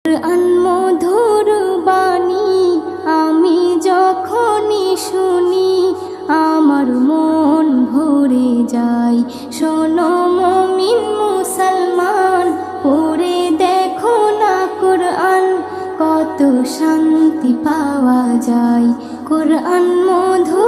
কোরআন মধুর বাণী আমি যখনই শুনি আমার মন ভরে যায়। শোনো মুমিন মুসলমান, পড়ে দেখো না কোরআন, কত শান্তি পাওয়া যায়। কোরআন মধুর